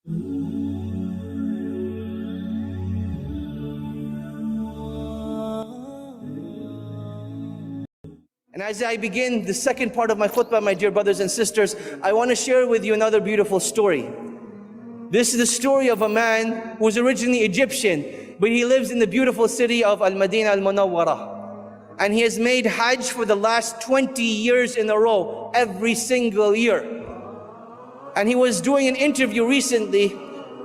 And as I begin the second part of my khutbah, my dear brothers and sisters, I want to share with you another beautiful story. This is the story of a man who was originally Egyptian, but he lives in the beautiful city of Al-Madinah Al-Munawwarah. And he has made Hajj for the last 20 years in a row, every single year. And he was doing an interview recently,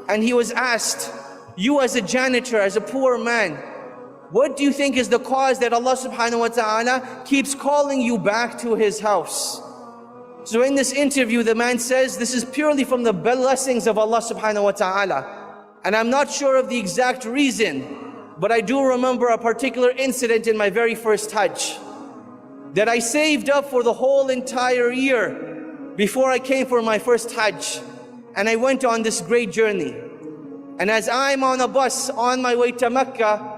and he was asked, you as a janitor, as a poor man, what do you think is the cause that Allah subhanahu wa ta'ala keeps calling you back to His house? So in this interview, the man says, this is purely from the blessings of Allah subhanahu wa ta'ala. And I'm not sure of the exact reason, but I do remember a particular incident in my very first Hajj that I saved up for the whole entire year before I came for my first Hajj. And I went on this great journey. And as I'm on a bus on my way to Mecca,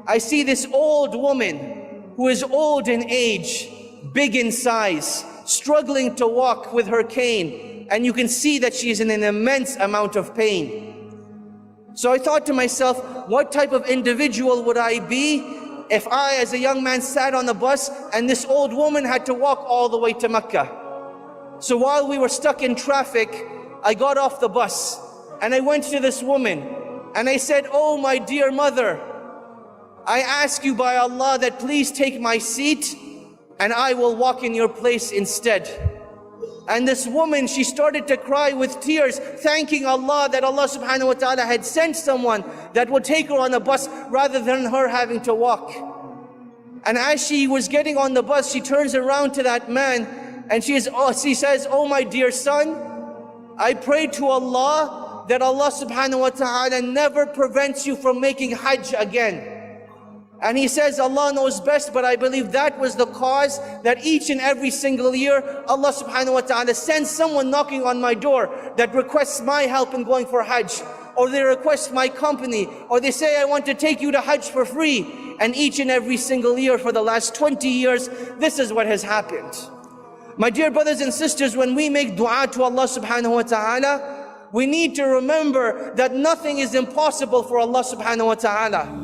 I see this old woman who is old in age, big in size, struggling to walk with her cane, and you can see that she is in an immense amount of pain. So I thought to myself, what type of individual would I be if I as a young man sat on the bus and this old woman had to walk all the way to Mecca? So while we were stuck in traffic, I got off the bus and I went to this woman and I said, oh my dear mother, I ask you by Allah that please take my seat and I will walk in your place instead. And this woman, she started to cry with tears, thanking Allah that Allah subhanahu wa ta'ala had sent someone that would take her on a bus rather than her having to walk. And as she was getting on the bus, she turns around to that man and she says, oh my dear son, I pray to Allah that Allah subhanahu wa ta'ala never prevents you from making Hajj again. And he says, Allah knows best, but I believe that was the cause that each and every single year, Allah subhanahu wa ta'ala sends someone knocking on my door that requests my help in going for Hajj, or they request my company, or they say, I want to take you to Hajj for free. And each and every single year for the last 20 years, this is what has happened. My dear brothers and sisters, when we make dua to Allah subhanahu wa ta'ala, we need to remember that nothing is impossible for Allah subhanahu wa ta'ala.